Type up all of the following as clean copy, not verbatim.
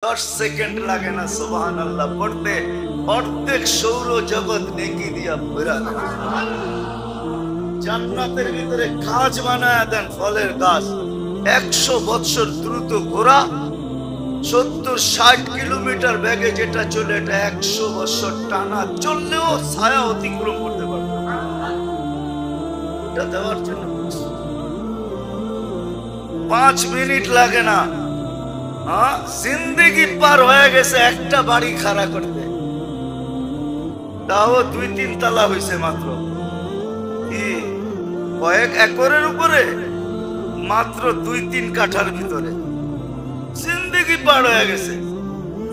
10 second লাগে না সুবহানাল্লাহ পড়তে, অর্ধেক সৌর জগৎ নেকি দিয়া ভরা দেন। জান্নাতের ভিতরে গাছ বানায় দেন, ফলের গাছ। 100 বছর দ্রুত ঘোরা, 70-60 কিলোমিটার বেগে যেটা চলে, এটা 100 বছর টানা চললেও ছায়া অতিক্রম করতে পারবে না। এটা দেওয়ার জন্য 5 মিনিট লাগে না। জিন্দেগি পার হয়ে গেছে একটা বাড়ি খাড়া করতে, তাও 2-3 তলা হয়েছে মাত্র। কি কয়েক একরের উপরে, মাত্র 2-3 কাঠার ভিতরে জিন্দেগি পার হয়ে গেছে।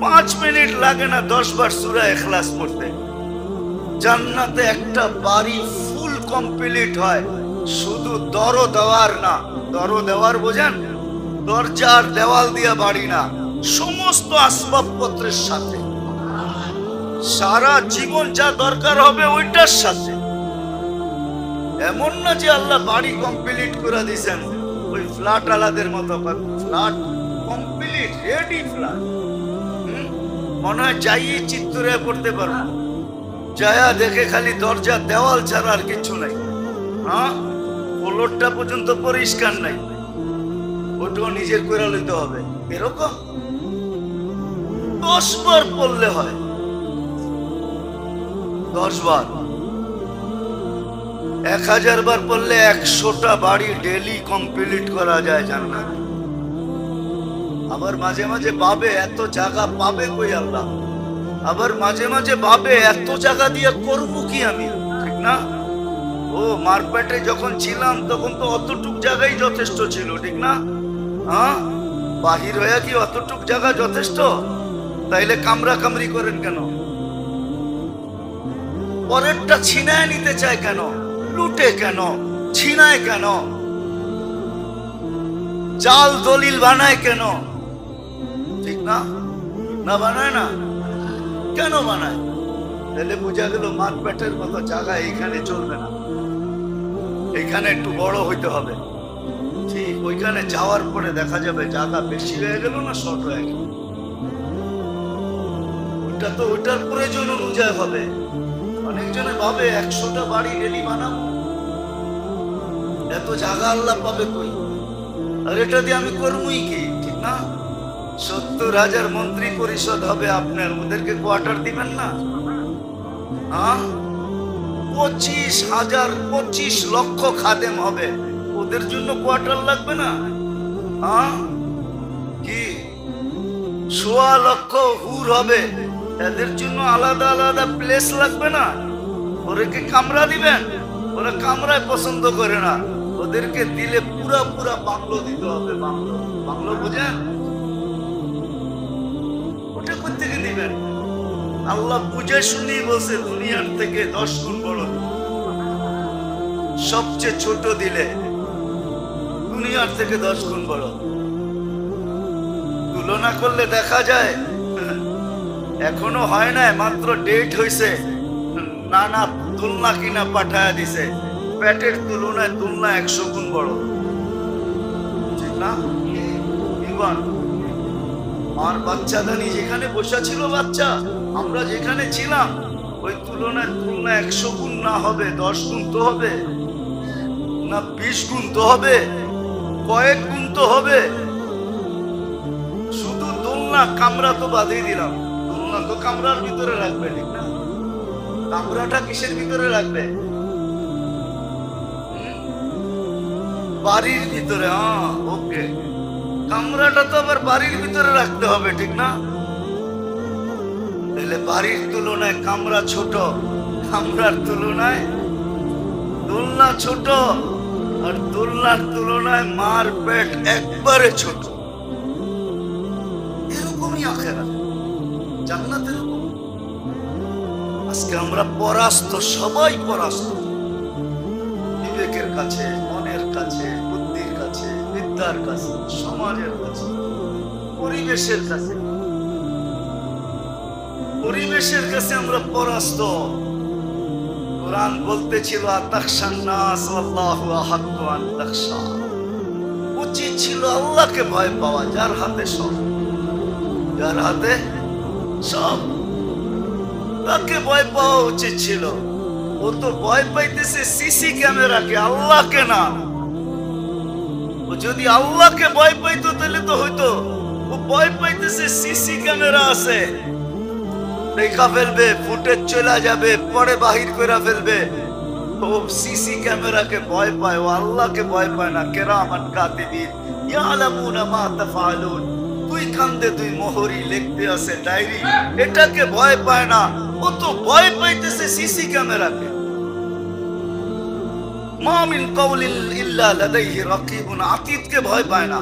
5 মিনিট লাগে না 10 বার সূরা ইখলাস পড়তে। জান্নাতে একটা বাড়ি ফুল কমপ্লিট হয়, শুধু দর দেওয়ার না, দর দেওয়ার বোঝেন, দরজা আর দেওয়াল দিয়া বাড়ি না, সমস্ত আসবাবপত্রের সাথে সারা জীবন যা দরকার হবে ওইটার সাথে। এমন না যে আল্লাহ বাড়ি কমপ্লিট করে দিয়েছেন ওই ফ্ল্যাট আলাদের মতো, ফ্ল্যাট কমপ্লিট রেডি ফ্ল্যাট। মনে হয় যাইয়ে চিত্তরে পড়তে পারবো, যায়া দেখে খালি দরজা দেওয়াল ছাড়া আর কিছু নাই। ফ্লোরটা পর্যন্ত পরিষ্কার নাই, ওটাও নিজের করে লইতে হবে। এরকম 10 বার পড়লে হয়, 10 বার। 1000 বার পড়লে 100টা বাড়ি ডেলি কমপ্লিট করা যায় জান্নাত। আবার মাঝে মাঝে ভাবে এত জায়গা পাবে কই আল্লাহ, আবার মাঝে মাঝে ভাবে এত জায়গা দিয়ে করবো কি আমি, ঠিক না? ও মারপেটে যখন ছিলাম তখন তো অতটুক জায়গাই যথেষ্ট ছিল, ঠিক না? বাহির হয়ে কি অতটুক জায়গা যথেষ্ট? তাইলে কামরা কামরি করেন কেন? পরেরটা ছিনায় নিতে চায় কেন? লুটে কেন? ছিনায় কেন? জাল দলিল বানায় কেন? ঠিক না? না বানায় না, কেন বানায়? তাহলে বোঝা গেল মারপেটের মতো জায়গা এইখানে চলবে না, এইখানে একটু বড় হইতে হবে। ঠিক ওইখানে যাওয়ার পরে দেখা যাবে জায়গা বেশি হয়ে গেল না শর্ট হয়ে গেল, ওইটা তো ওইটার প্রয়োজন অনুযায়ী হবে। অনেকজনে ভাবে 100টা বাড়ি ডেলি বানাবো, এত জায়গা আল্লাহ পাবে কই, আর এটা দিয়ে আমি করবই কি, ঠিক না? 70,000 মন্ত্রী পরিষদ হবে আপনার, ওদেরকে কোয়ার্টার দিবেন না? 25 লক্ষ খাদেম হবে, ওদের জন্য কোয়ার্টার লাগবে না? কি 1.25 লক্ষ হুর হবে, এদের জন্য আলাদা আলাদা প্লেস লাগবে না? ওদেরকে কামরা দিবেন? ওরা কামরায় পছন্দ করে না, ওদেরকে দিলে পুরা পুরা বাংলো দিতে হবে। বাংলো, বাংলো বুঝেন? ওটা কোথেকে দিবেন? আল্লাহ বুঝে শুনি বলছে দুনিয়ার থেকে 10 গুণ বড়। সবচেয়ে ছোট দিলে দুনিয়ার থেকে 10 গুণ বড়। তুলনা করলে দেখা যায় এখনো হয় না, মাত্র ডেট হয়েছে, নানা তুলনা কিনা পাঠায়া দিছে, পেটের তুলনায় তুলনা 100 গুণ বড়, ঠিক না? আর বাচ্চাদানি যেখানে বসা ছিল, বাচ্চা আমরা যেখানে ছিলাম, ওই তুলনায় তুলনা 100 গুণ না হবে, 10 গুণ তো হবে না, 20 গুণ তো হবে, কয়েক গুণ তো হবে। শুধু দোলনা, কামরা তো বাদেই দিলাম, দোলনা তো কামরার ভিতরে রাখবে, ঠিক না? কামরাটা কিসের ভিতরে রাখবে? বাড়ির ভিতরে। ওকে, কামরাটা তো আবার বাড়ির ভিতরে রাখতে হবে, ঠিক না? তাহলে বাড়ির তুলনায় কামরা ছোট, কামরার তুলনায় দোলনা ছোট, আর দোলনার তুলনায় মার পেট একবারে ছোট। এরকমই আখিরাত, জান্নাত এরকম। আজকে আমরা পরাস্ত, সবাই পরাস্ত, বিবেকের কাছে, মনের কাছে, বুদ্ধির কাছে, বিদ্যার কাছে, সমাজের কাছে, পরিবেশের কাছে। পরিবেশের কাছে আমরা পরাস্ত। কোরআন বলতেছিল উচিত ছিল আল্লাহকে ভয় পাওয়া, যার হাতে সব। যার হাতে সব, তাকে ভয় পাওয়া উচিত ছিল। ও তো ভয় পাইতেছে সিসি ক্যামেরাকে, আল্লাহকে না। ও যদি আল্লাহকে ভয় পাইতো তাহলে তো হইতো। ও ভয় পাইতেছে সিসি ক্যামেরা আছে, দেখা ফেলবে, ফুটেজ চলে যাবে, পরে বাহির করে ফেলবে। ও সিসি ক্যামেরাকে ভয় পায়, ও আল্লাহকে ভয় পায় না। কিরামান কাতিবিন ইয়ালামুনা মা তাফআলুন। তুই কান্দে, তুই মোহরি লিখতে আছে ডায়েরি, এটাকে ভয় পায় না। ও তো ভয় পাইতেছে সিসি ক্যামেরাকে। মা মিন কাউলিন ইল্লা লাদাইহি রাকিবুন আতীত কে ভয় পায় না।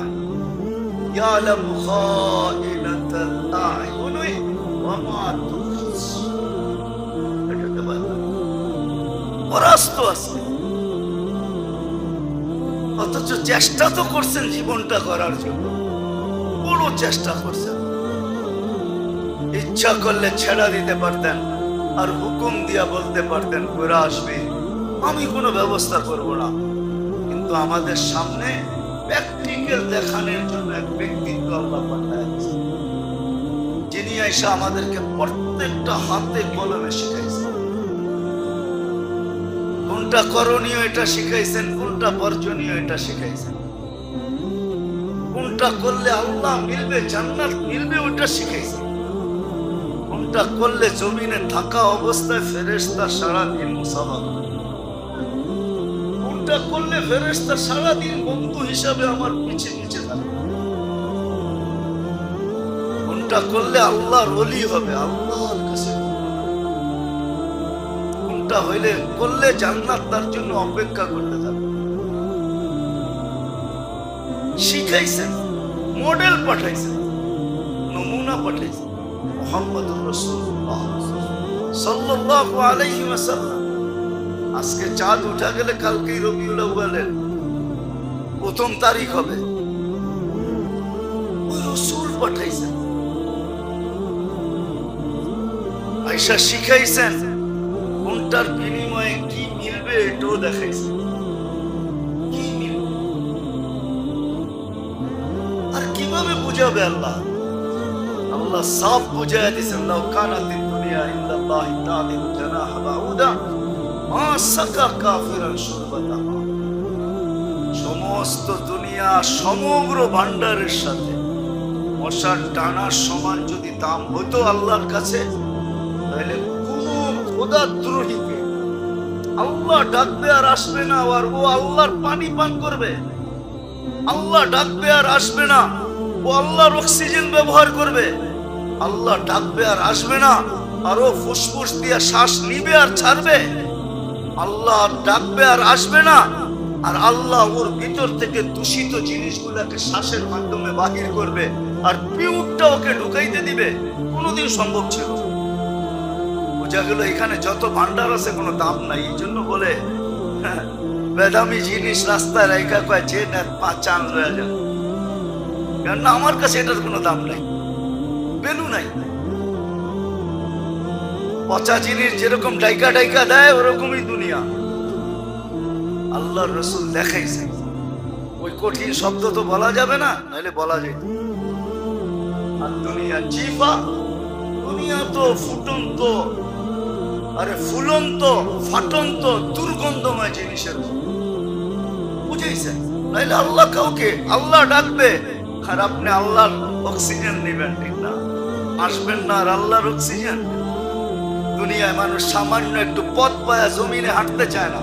ইয়ালামু খাইনাতাল আ'য়ুনি ওয়া মা তুখফি। এটাকে ভয় পায় না। পরাস্ত আছে, অথচ চেষ্টা তো করছেন জীবনটা করার জন্য, বড় চেষ্টা করছেন। ইচ্ছা করলে ছেড়া দিতে পারতেন, আর হুকুম দিয়া বলতে পারতেন ঘুরে আসবে, আমি কোনো ব্যবস্থা করব না। কিন্তু আমাদের সামনে প্র্যাকটিক্যাল দেখানোর জন্য এক ব্যক্তিত্ব আল্লাহ পাঠাইছে, যিনি এসে আমাদেরকে প্রত্যেকটা হাতে কলমে শিখাইছেন। কোনটা করণীয় এটা শিখাইছেন, কোনটা বর্জনীয় এটা শিখাইছেন, কোনটা করলে আল্লাহ মিলবে, জান্নাত মিলবে ওটা শিখাইছেন, কোনটা করলে জমিনে থাকা অবস্থায় ফেরেশতা সারাদিন মুসাফা, কোনটা করলে ফেরেশতা সারাদিন বন্ধু হিসাবে আমার পিছে পিছে থাকবে, কোনটা করলে আল্লাহর ওলি হবে, আল্লাহর কাছে কোনটা হইলে করলে জান্নাত তার জন্য অপেক্ষা করতে থাকবে। শিখাইছেন, মডেল পাঠাইছেন, নমুনা পাঠাইছেন। মুহাম্মদুর রাসূলুল্লাহ সাল্লাল্লাহু আলাইহি ওয়াসাল্লাম। আজকে চাঁদ উঠা গেলে কালকেই রবিউল আউয়ালের প্রথম তারিখ হবে। ওই রাসূল পাঠাইছেন, আয়েশা শিখাইছেন, কোনটার বিনিময়ে কি মিলবে এটাও দেখাইছেন। কি মিলবে আর কিভাবে বুঝাবে আল্লাহ? আল্লাহ সব বুঝাইয়া দিয়েছেন। লাউ কানাতিদ দুনিয়া ইনদাল্লাহি তাআদিলু জানাহা বাউদা মা সাকা কাফিরান শুরবাতা মা। সমস্ত দুনিয়া সমগ্র ভান্ডারের সাথে মশার ডানার সমান যদি দাম হতো আল্লাহর কাছে, তাহলে কোন খোদাদ্রোহীকে আল্লাহ ডাকবে আর আসবে না, আর ও আল্লাহর পানি পান করবে। আল্লাহ ডাকবে আর আসবে না, ও আল্লাহর অক্সিজেন ব্যবহার করবে। আল্লাহ ডাকবে আর আসবে না, আর ও ফুসফুস দিয়ে শ্বাস নিবে আর ছাড়বে। আল্লাহ ডাকবে আর আসবে না, আর আল্লাহ ওর ভিতর থেকে দূষিত জিনিসগুলোকে শ্বাসের মাধ্যমে বাহির করবে, আর পিউটটা ওকে ঢুকাইতে দিবে। কোনোদিন সম্ভব ছিল? বোঝা গেল এখানে যত ভান্ডার আছে কোনো দাম নাই। এই জন্য বলে বেদামি জিনিস রাস্তায় রেখা কয় যে না 5 চান রয়ে যান, কেননা আমার কাছে এটার কোনো দাম নাই, ভ্যালু নাই। পচা জিনিস যেরকম ডাইকা ডাইকা দেয় ওরকমই দুনিয়া। আল্লাহর রাসূল দেখাইছে। ওই কঠিন শব্দ তো বলা যাবে না, নাহলে বলা যেত। আর দুনিয়া জিফা, দুনিয়া তো ফুটন্ত, আরে ফুলন্ত, ফাটন্ত, দুর্গন্ধময় জিনিসের বুঝেছেন? নাহলে আল্লাহ কাউকে আল্লাহ ডাকবে আর আপনি আল্লাহর অক্সিজেন নেবেন, ঠিক না? আসবেন না আর আল্লাহর অক্সিজেন। দুনিয়ায় মানুষ সামান্য একটু পথ পায়া জমিনে হাঁটতে চায় না,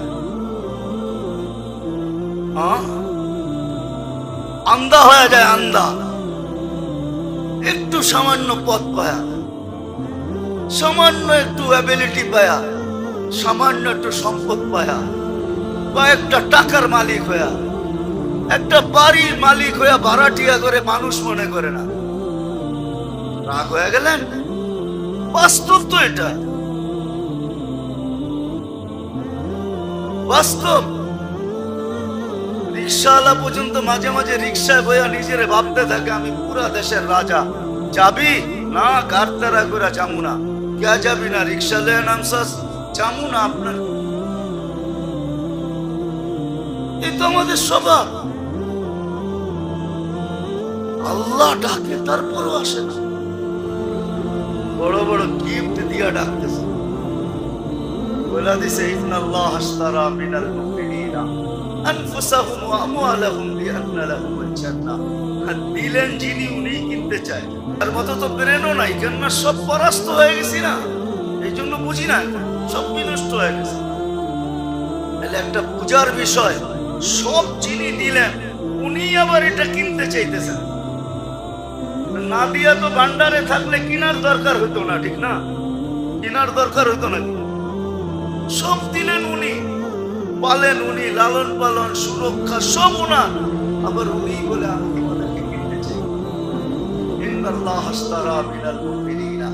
আন্ধা হয়ে যায়, আন্ধা। একটু সামান্য পথ পায়া, সামান্য একটু অ্যাবিলিটি পায়া, সামান্য একটু সম্পদ পায়া, কয়েকটা টাকার মালিক হইয়া, একটা বাড়ির মালিক হইয়া ভাড়াটিয়া করে মানুষ মনে করে না, রাগ হয়ে গেলেন। বাস্তব তো এটা, বাস্তব। রিক্সাওয়ালা পর্যন্ত মাঝে মাঝে রিক্সায় বইয়া নিজেরে ভাবতে থাকে আমি পুরা দেশের রাজা। যাবি না? কারতারা করে যাবো না। কে যাবি না? রিক্সা লয়ে নামছাস, যাবো না আপনার। এই তো আমাদের স্বভাব। আল্লাহ ডাকে তারপরও আসে না। বড় গিফট দিয়া ডাকতেছে, বলে দিছে ইন্নাল্লাহ আশতারা মিনাল মুমিনিনা আনফুসাহুম ওয়া আমওয়ালাহুম বিআন্না লাহুমুল জান্নাহ। দিলেন যিনি উনি কিনতে চায়। তার মতো তো ব্রেনও নাই, কেননা সব পরাস্ত হয়ে গেছি না, এই জন্য বুঝি না, সব বিনষ্ট হয়ে গেছে। তাহলে একটা পূজার বিষয়, সব যিনি দিলেন উনি আবার এটা কিনতে চাইতেছেন। না দিয়া তো ভান্ডারে থাকলে কিনার দরকার হতো না, ঠিক না? কিনার দরকার হতো না। সব দিলেন উনি, পালেন উনি, লালন পালন সুরক্ষা সব উনার, আবার উনি বলে আমি তোমাদেরকে কিনতে চাই। ইন্নাল্লাহ আশতারা মিনাল মুমিনিনা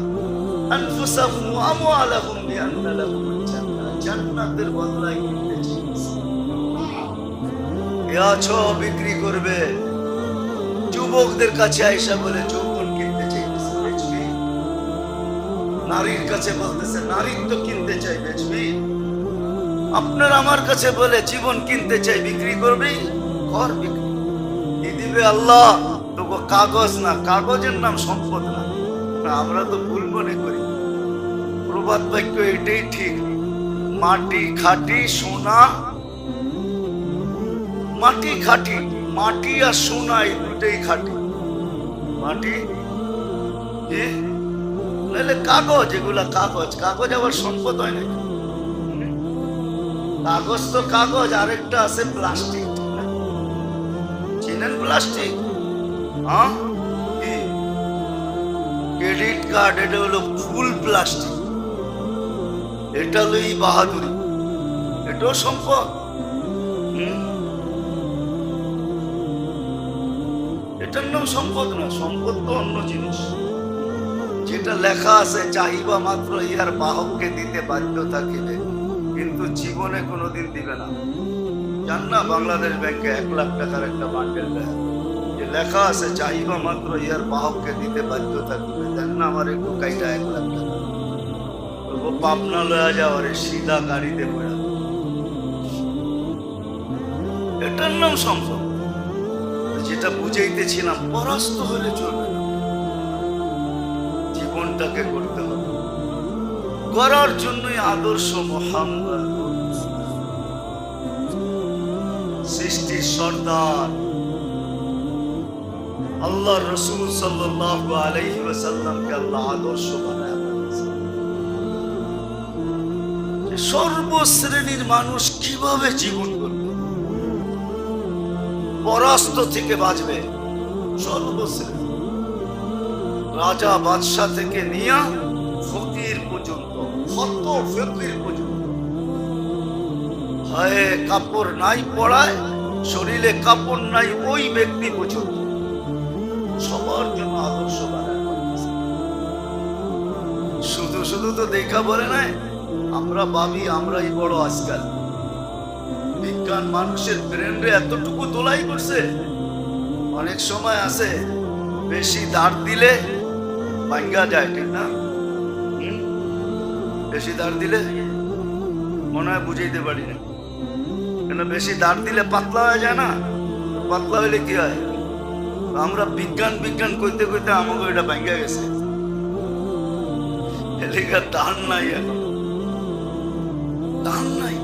আনফুসাহুম ওয়া আমওয়ালাহুম বিআন্না লাহুমুল জান্নাহ। জান্নাতের বদলায় কিনতে চাইছে। আছো বিক্রি করবে, যুবকদের কাছে আইসা বলে যৌবন কিনতে চাইতেছে, বেচবি? নারীর কাছে বলতেছে নারীত্ব কিনতে চাই, বেচবি? আপনার আমার কাছে বলে জীবন কিনতে চাই, বিক্রি করবি? কর বিক্রি। কি দিবে আল্লাহ? তোকে কাগজ না, কাগজের নাম সম্পদ না। আমরা তো ভুল মনে করি। প্রবাদ বাক্য এটাই ঠিক, মাটি খাঁটি সোনা, মাটি খাঁটি, মাটি আর সোনা এই দুটাই খাঁটি। মাটি নাহলে কাগজ, এগুলা কাগজ। কাগজ আবার সম্পদ হয় নাকি? কাগজ তো কাগজ, আরেকটা আছে প্লাস্টিক। চিনেন প্লাস্টিক? হ্যাঁ, ক্রেডিট কার্ড, এটা হলো ফুল প্লাস্টিক। এটা হলো বাহাদুরি, এটাও সম্পদ। এটার নাম সম্পদ না, সম্পদ তো অন্য জিনিস। যেটা লেখা আছে চাহিবা মাত্র ইহার বাহককে দিতে বাধ্য থাকিবে, কিন্তু জীবনে কোনোদিন দিবে না। জান না বাংলাদেশ ব্যাংকে 1 লাখ টাকার একটা বান্ডেল দেয়, যে লেখা আছে চাহিবা মাত্র ইহার বাহককে দিতে বাধ্য থাকিবে। দেন না আমার একটু কাইটা 1 লাখ টাকা, ও পাবনা লয়া যাওয়ার সিধা গাড়িতে পড়া। এটার নাম সম্পদ। যেটা বুঝাইতেছিলাম, পরাস্ত হলে চলবে না, জীবনটাকে করতে হবে। করার জন্যই আদর্শ মুহাম্মদ, সৃষ্টির সর্দার আল্লাহ রাসূল সাল্লাল্লাহু আলাইহি ওয়াসাল্লামকে আল্লাহ আদর্শ বানায়। সর্বশ্রেণীর মানুষ কিভাবে জীবন করবে, পরাস্ত থেকে বাঁচবে। সর্বশ্রেণী, রাজা বাদশাহ থেকে নিয়ে ফকির পর্যন্ত, কত ফকির পর্যন্ত, হায় কাপড় নাই পড়ায়, শরীরে কাপড় নাই ওই ব্যক্তি পর্যন্ত, সবার জন্য আদর্শ বানায়। শুধু শুধু তো দেখা বলে নাই, আমরা ভাবি আমরাই বড়। আজকাল বিজ্ঞান মানুষের ব্রেনরে এতটুকু তোলাই করছে। অনেক সময় আছে বেশি দাঁড় দিলে ভাঙ্গা যায়, ঠিক না? বেশি দাঁড় দিলে মনে হয় বুঝাইতে পারি না, কেন বেশি দাঁড় দিলে পাতলা হয়ে যায় না? পাতলা হইলে কি হয়? আমরা বিজ্ঞান বিজ্ঞান কইতে কইতে আমাকে এটা ভাঙ্গা গেছে। এলাকার দান নাই, এখন দান নাই,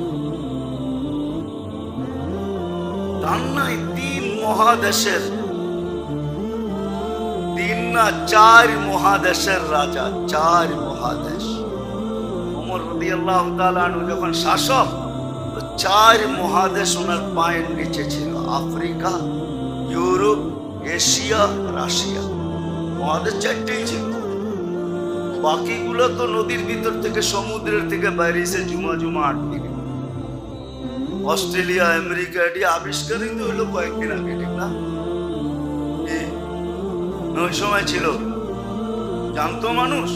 দান নাই। 3 মহাদেশের, 3 না 4 মহাদেশের রাজা, 4 মহাদেশ। ওমর রাদিয়াল্লাহু তাআলা আনহু যখন শাসক, 4 মহাদেশ ওনার পায়ের নিচে ছিল। আফ্রিকা, ইউরোপ, এশিয়া, রাশিয়া, মহাদেশ 4টেই ছিল। বাকিগুলো তো নদীর ভিতর থেকে, সমুদ্রের থেকে বাইরে এসে জুমা জুমা আটকে। অস্ট্রেলিয়া, আমেরিকা এটি আবিষ্কারিত হইলো কয়েকদিন আগে, ঠিক না? ওই সময় ছিল, জানতো মানুষ?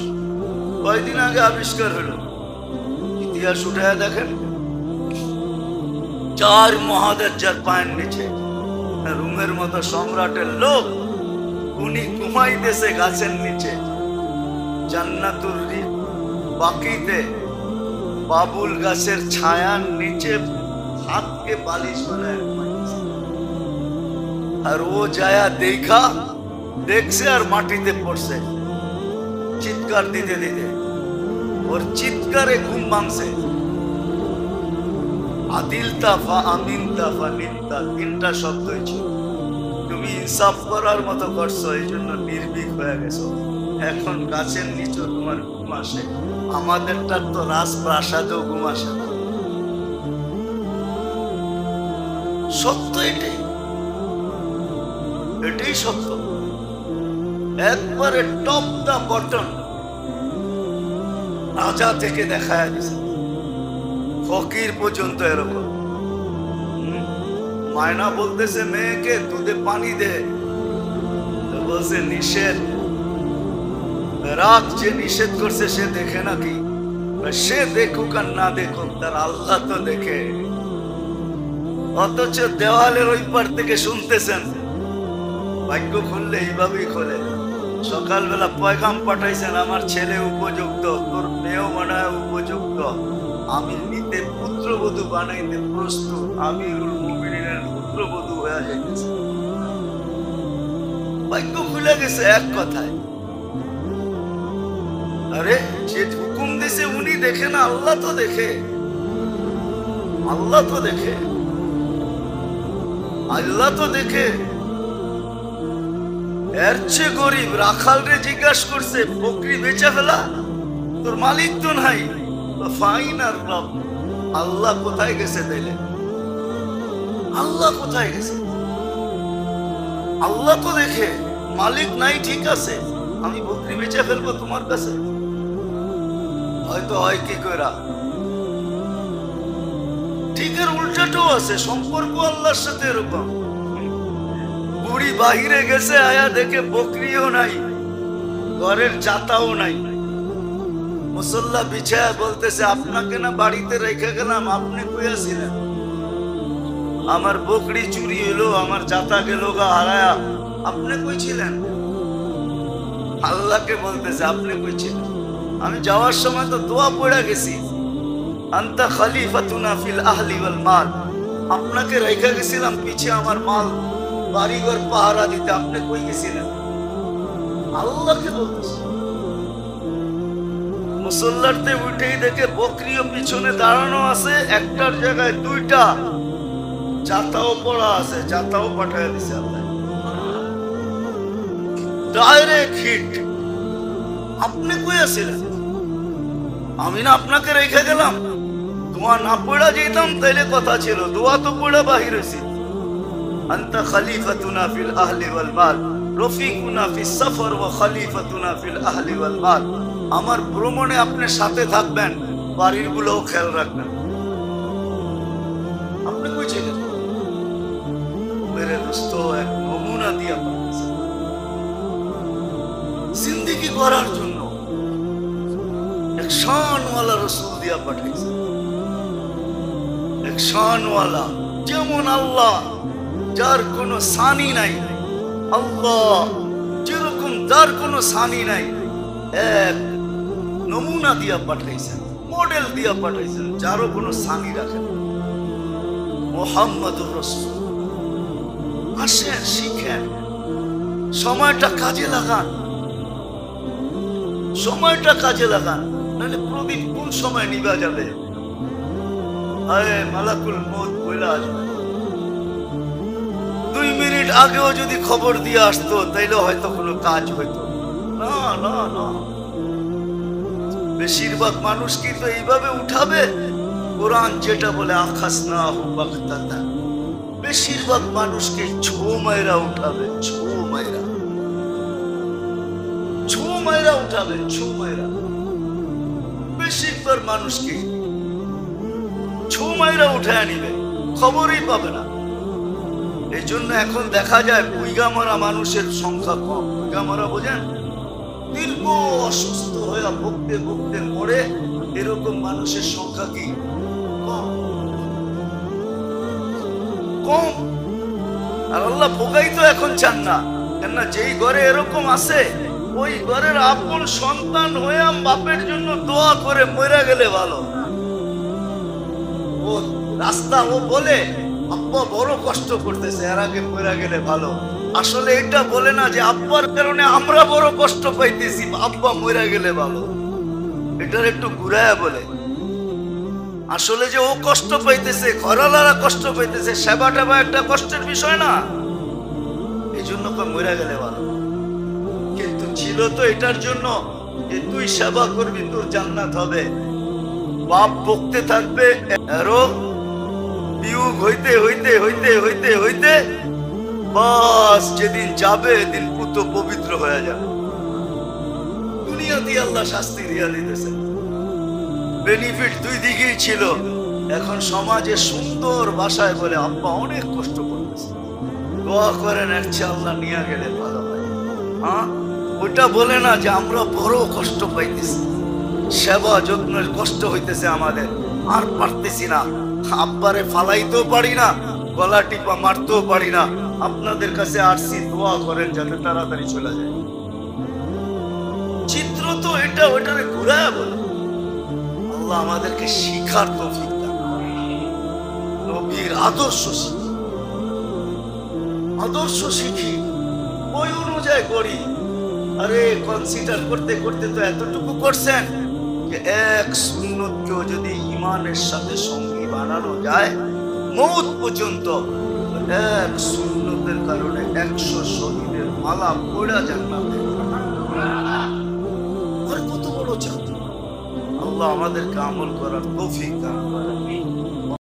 কয়েকদিন আগে আবিষ্কার হলো। ইতিহাস উঠে দেখেন, 4 মহাদেশ যার পায়ের নিচে। রুমের মতো সম্রাটের লোক, উনি ঘুমাইতেছে গাছের নিচে জান্নাতুর বাকিতে, বাবুল গাছের ছায়ার নিচে হাতকে বালিশ বানায়। আর ও যায়া দেখছে আর মাটিতে পড়ছে, চিৎকার চিৎকার দিতে দিতে ওর চিৎকারে ঘুম ভাঙছে। আদিলতা ফা আমিনতা ফা নিমতা, তিনটা শব্দই ছিল। তুমি ইনসাফ করার মতো করছো, এই জন্য নির্ভীক হয়ে গেছো। এখন গাছের নিচে তোমার ঘুম আসে, আমাদেরটার তো রাজপ্রাসাদেও ঘুম আসে না। সত্য এটাই, এটাই সত্য। একবারে টপ দা বটন রাজা থেকে দেখায় দিছে, ফকির পর্যন্ত এরকম। মায়না বলতেছে মেয়েকে দুধে পানি দে, বলছে নিষেধ। রাত যে নিষেধ করছে সে দেখে নাকি? সে দেখুক আর না দেখুক, তার আল্লাহ তো দেখে। অথচ দেওয়ালের ওই পার থেকে শুনতেছেন, ভাগ্য খুললে এইভাবেই খোলে। সকালবেলা পয়গাম পাঠাইছেন, আমার ছেলে উপযুক্ত, তোর মেয়েও মনে হয় উপযুক্ত, আমি নিতে পুত্রবধূ বানাইতে প্রস্তুত, আমিরুল মুমিনিনের পুত্রবধূ হয়ে যাইতেছে। ভাগ্য খুলে গেছে এক কথায়। আরে যে হুকুম দিছে উনি দেখে না? আল্লাহ তো দেখে, আল্লাহ তো দেখে, আল্লাহ তো দেখে। এর চেয়ে গরিব রাখাল রে জিজ্ঞাসা করছে, বকরি বেচা ফেলা, তোর মালিক তো নাই। ফাইন আর রব, আল্লাহ কোথায় গেছে তাইলে? আল্লাহ কোথায় গেছে? আল্লাহ তো দেখে, মালিক নাই ঠিক আছে, আমি বকরি বেচে ফেলবো তোমার কাছে? হয়তো হয় কি কইরা। ঠিক এর উল্টাটাও আছে, সম্পর্ক আল্লাহর সাথে এরকম। বুড়ি বাহিরে গেছে, আয়া দেখে বকরিও নাই, ঘরের জাতাও নাই। মুসল্লা বিছায়া বলতেছে, আপনাকে না বাড়িতে রেখে গেলাম, আপনি কইয়াছিলেন আমার বকরি চুরি হলো, আমার জাতা গেল গা হারায়া, আপনি কইছিলেন? আল্লাহকে বলতেছে আপনি কইছিলেন? আমি যাওয়ার সময় তো দোয়া পড়ে গেছি, আনতা খলিফাতুনা ফিল আহলি ওয়াল মাল, আপনাকে রেখে গেছিলাম পিছে আমার মাল বাড়িঘর পাহারা দিতে, আপনি কই গেছিলেন? আল্লাহকে বলতেছে। মুসল্লাতে উঠেই দেখে বকরিও পিছনে দাঁড়ানো আছে, একটার জায়গায় দুইটা, জাতাও পড়া আছে, জাতাও পাঠায় দিছে আল্লাহ। Direct hit. আপনি কই আছিলেন? আমি না আপনাকে রেখে গেলাম, দোয়া না পড়া যেতাম তাইলে কথা ছিল, দোয়া তো পড়া বাহির হয়েছি। আনতা খলিফাতুনা ফিল আহলি ওয়াল মাল, রফিকুনা ফিস সফর ওয়া খলিফাতুনা ফিল আহলি ওয়াল মাল, আমার ভ্রমণে আপনি সাথে থাকবেন, বাড়ির গুলোও খেয়াল রাখবেন। আপনি কই ছিলেন? মেরে দোস্ত এক নমুনা দিয়া পাঠিয়েছে জিন্দেগি করার জন্য, এক শানওয়ালা রসুল দিয়া পাঠিয়েছে, এক শানওয়ালা। যেমন আল্লাহ, যার কোনো সানি নাই, আল্লাহ যেরকম যার কোনো সানি নাই, এক নমুনা দিয়া পাঠাইছেন, মডেল দিয়া পাঠাইছেন, যারও কোনো সানি রাখেন, মুহাম্মদুর রাসূল। আসেন, শিখেন, সময়টা কাজে লাগান, সময়টা কাজে লাগান, নাহলে প্রদীপ কোন সময় নিভা যাবে? আরে মালাকুল মউত বইলা আসবে। 2 মিনিট আগেও যদি খবর দিয়ে আসতো তাইলে হয়তো কোনো কাজ হইতো না। না না, বেশিরভাগ মানুষ কি তো এইভাবে উঠাবে? কোরআন যেটা বলে আখাসনাহু বাগতাতান, বেশিরভাগ মানুষকে ছো মাইরা উঠাবে, ছো মাইরা, ছো মাইরা উঠাবে, ছো মাইরা। বেশিরভাগ মানুষকে ছো মাইরা উঠায় নিবে, খবরই পাবে না। এই জন্য এখন দেখা যায় বুইগা মরা মানুষের সংখ্যা কম। বুইগা মরা বোঝেন? দীর্ঘ অসুস্থ হয়ে ভুগতে ভুগতে মরে, এরকম মানুষের সংখ্যা কি কম? কম। আর আল্লাহ ভোগাই তো এখন চান না, কেননা যেই ঘরে এরকম আছে, ওই ঘরের আপন সন্তান হয়ে বাপের জন্য দোয়া করে মরে গেলে ভালো। ও রাস্তা ও বলে আব্বা বড় কষ্ট করতেছে, এর আগে মরে গেলে ভালো। আসলে এটা বলে না যে আব্বার কারণে আমরা বড় কষ্ট পাইতেছি, আব্বা মরে গেলে ভালো। এটার একটু ঘুরায়া বলে আসলে যে ও কষ্ট পাইতেছে, ঘরওয়ালারা কষ্ট পাইতেছে, সেবা টেবা একটা কষ্টের বিষয় না, এই জন্য মরে গেলে ভালো। কিন্তু ছিল তো এটার জন্য যে তুই সেবা করবি, তোর জান্নাত হবে। বাপ বকতে থাকবে, আরো বিয়োগ হইতে হইতে হইতে হইতে হইতে বাস যেদিন যাবে এদিন পুত পবিত্র হয়ে যাবে। দুনিয়াতে আল্লাহ শাস্তি দিয়া দিতেছে। বেনিফিট দুই দিকেই ছিল। এখন সমাজে সুন্দর ভাষায় বলে আব্বা অনেক কষ্ট করতেছে, দোয়া করেন এর চেয়ে আল্লাহ নিয়ে গেলে ভালো হয়। হ্যাঁ, ওটা বলে না যে আমরা বড় কষ্ট পাইতেছি, সেবা যত্নের কষ্ট হইতেছে আমাদের, আর পারতেছি না, আব্বারে ফালাইতেও পারি না, গলা টিপা মারতেও পারি না, আপনাদের কাছে আসছি দোয়া করেন যাতে তাড়াতাড়ি চলে যায়। চিত্র তো এটা ওটারে ঘুরায় বলে। আল্লাহ আমাদেরকে শিখার তৌফিক দান করেন। নবীর আদর্শ শিখি, ওই অনুযায়ী করি। আরে কনসিডার করতে করতে তো এতটুকু করছেন যে এক সুন্নতকেও যদি ঈমানের সাথে সঙ্গী বানানো যায় মওত পর্যন্ত, এক সুন্নতের কারণে 100 শহীদের মালা পড়া জান্নাতে। আর কত বড় চাঁদ! আল্লাহ আমাদেরকে আমল করার তৌফিক দান করেন।